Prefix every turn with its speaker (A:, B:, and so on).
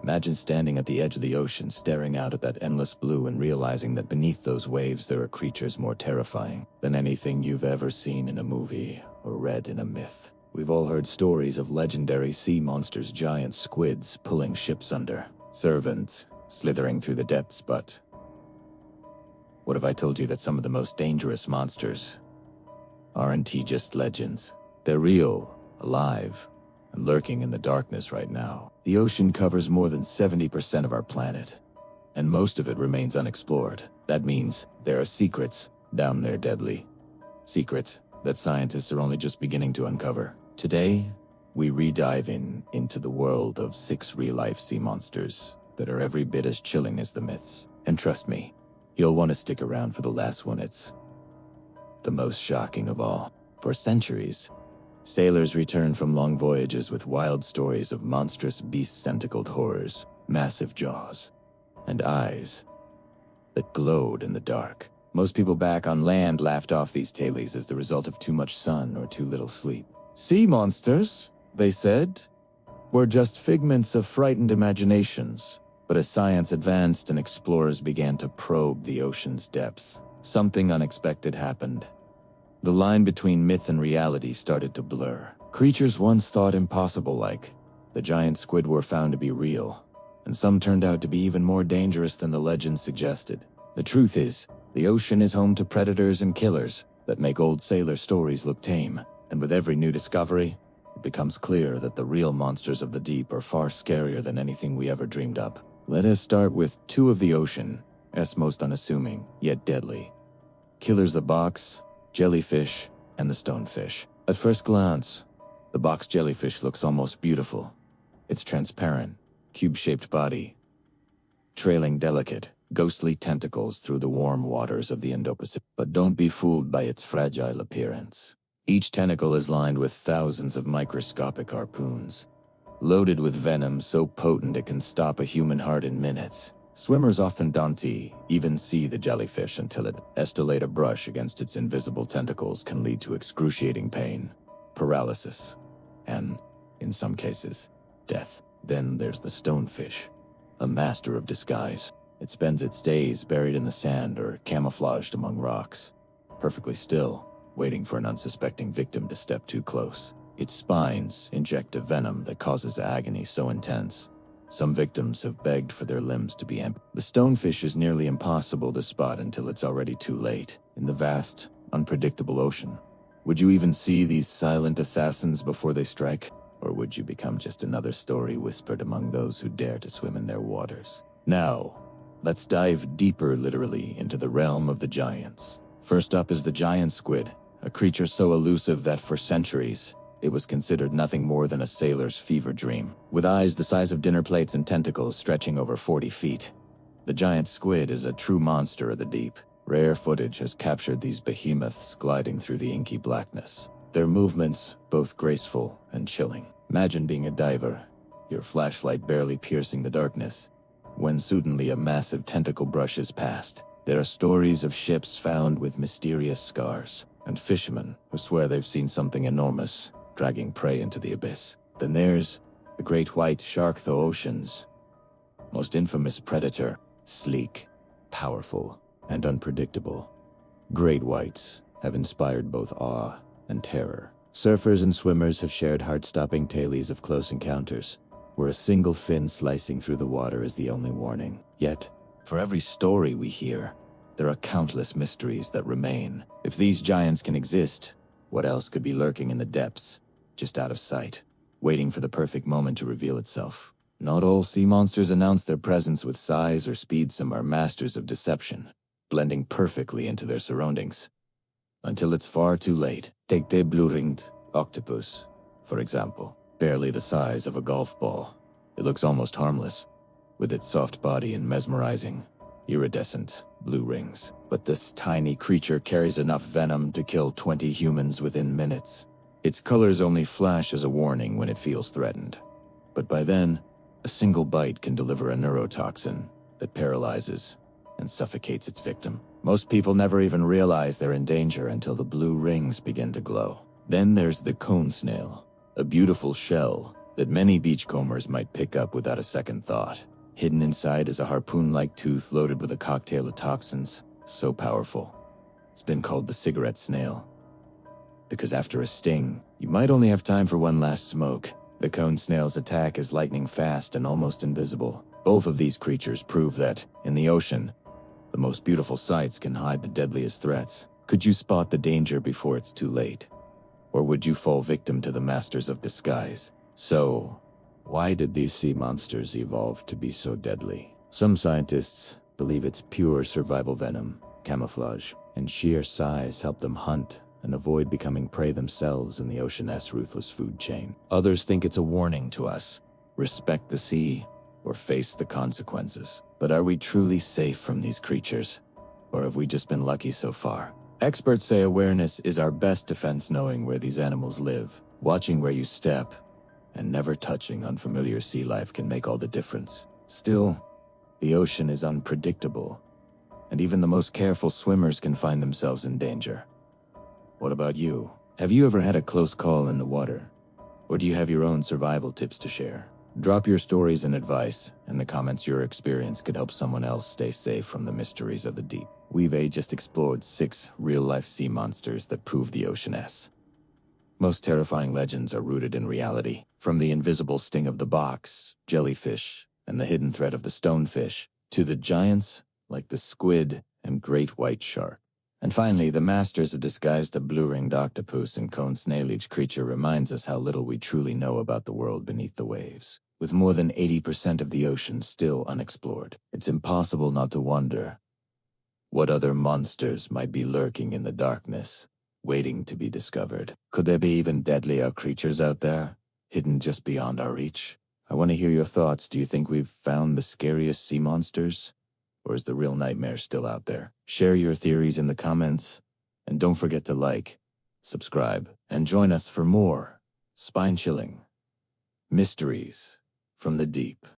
A: Imagine standing at the edge of the ocean, staring out at that endless blue and realizing that beneath those waves there are creatures more terrifying than anything you've ever seen in a movie or read in a myth. We've all heard stories of legendary sea monsters, giant squids pulling ships under, serpents slithering through the depths, but what if I told you that some of the most dangerous monsters aren't just legends? They're real, alive, and lurking in the darkness right now. The ocean covers more than 70% of our planet, and most of it remains unexplored. That means there are secrets down there, deadly secrets that scientists are only just beginning to uncover. Today, we re-dive into the world of 6 real-life sea monsters that are every bit as chilling as the myths. And trust me, you'll want to stick around for the last one. It's the most shocking of all. For centuries, sailors returned from long voyages with wild stories of monstrous beasts, tentacled horrors, massive jaws, and eyes that glowed in the dark. Most people back on land laughed off these tales as the result of too much sun or too little sleep. Sea monsters, they said, were just figments of frightened imaginations. But as science advanced and explorers began to probe the ocean's depths, something unexpected happened. The line between myth and reality started to blur. Creatures once thought impossible, like the giant squid, were found to be real, and some turned out to be even more dangerous than the legends suggested. The truth is, the ocean is home to predators and killers that make old sailor stories look tame, and with every new discovery, it becomes clear that the real monsters of the deep are far scarier than anything we ever dreamed up. Let us start with 2 of the ocean's most unassuming, yet deadly killers: the box jellyfish and the stonefish. At first glance, the box jellyfish looks almost beautiful. Its transparent, cube-shaped body, trailing delicate, ghostly tentacles through the warm waters of the Indo-Pacific. But don't be fooled by its fragile appearance. Each tentacle is lined with thousands of microscopic harpoons, loaded with venom so potent it can stop a human heart in minutes. Swimmers often don't even see the jellyfish until it escalates. A brush against its invisible tentacles can lead to excruciating pain, paralysis, and, in some cases, death. Then there's the stonefish, a master of disguise. It spends its days buried in the sand or camouflaged among rocks, perfectly still, waiting for an unsuspecting victim to step too close. Its spines inject a venom that causes agony so intense, some victims have begged for their limbs to be amputated. The stonefish is nearly impossible to spot until it's already too late. In the vast, unpredictable ocean, would you even see these silent assassins before they strike? Or would you become just another story whispered among those who dare to swim in their waters? Now, let's dive deeper, literally, into the realm of the giants. First up is the giant squid, a creature so elusive that for centuries, it was considered nothing more than a sailor's fever dream. With eyes the size of dinner plates and tentacles stretching over 40 feet, the giant squid is a true monster of the deep. Rare footage has captured these behemoths gliding through the inky blackness, their movements both graceful and chilling. Imagine being a diver, your flashlight barely piercing the darkness, when suddenly a massive tentacle brushes past. There are stories of ships found with mysterious scars, and fishermen who swear they've seen something enormous dragging prey into the abyss. Then there's the great white shark, the ocean's most infamous predator, sleek, powerful, and unpredictable. Great whites have inspired both awe and terror. Surfers and swimmers have shared heart-stopping tales of close encounters, where a single fin slicing through the water is the only warning. Yet, for every story we hear, there are countless mysteries that remain. If these giants can exist, what else could be lurking in the depths, just out of sight, waiting for the perfect moment to reveal itself? Not all sea monsters announce their presence with size or speed. Some are masters of deception, blending perfectly into their surroundings, until it's far too late. Take the blue-ringed octopus, for example. Barely the size of a golf ball, it looks almost harmless, with its soft body and mesmerizing, iridescent blue rings. But this tiny creature carries enough venom to kill 20 humans within minutes. Its colors only flash as a warning when it feels threatened. But by then, a single bite can deliver a neurotoxin that paralyzes and suffocates its victim. Most people never even realize they're in danger until the blue rings begin to glow. Then there's the cone snail, a beautiful shell that many beachcombers might pick up without a second thought. Hidden inside is a harpoon-like tooth loaded with a cocktail of toxins, so powerful. It's been called the cigarette snail. Because after a sting, you might only have time for one last smoke. The cone snail's attack is lightning fast and almost invisible. Both of these creatures prove that, in the ocean, the most beautiful sights can hide the deadliest threats. Could you spot the danger before it's too late? Or would you fall victim to the masters of disguise? So, why did these sea monsters evolve to be so deadly? Some scientists believe it's pure survival venom, camouflage, and sheer size help them hunt and avoid becoming prey themselves in the ocean's ruthless food chain. Others think it's a warning to us: respect the sea or face the consequences. But are we truly safe from these creatures? Or have we just been lucky so far? Experts say awareness is our best defense, knowing where these animals live. Watching where you step and never touching unfamiliar sea life can make all the difference. Still, the ocean is unpredictable, and even the most careful swimmers can find themselves in danger. What about you? Have you ever had a close call in the water? Or do you have your own survival tips to share? Drop your stories and advice in the comments. Your experience could help someone else stay safe from the mysteries of the deep. We've just explored 6 real-life sea monsters that prove the ocean's most terrifying legends are rooted in reality. From the invisible sting of the box, jellyfish, and the hidden threat of the stonefish, to the giants like the squid and great white shark. And finally, the masters of disguise, the blue-ringed octopus and cone snail. Each creature reminds us how little we truly know about the world beneath the waves. With more than 80% of the ocean still unexplored, it's impossible not to wonder what other monsters might be lurking in the darkness, waiting to be discovered. Could there be even deadlier creatures out there, hidden just beyond our reach? I want to hear your thoughts. Do you think we've found the scariest sea monsters? Or is the real nightmare still out there? Share your theories in the comments, and don't forget to like, subscribe, and join us for more spine-chilling mysteries from the deep.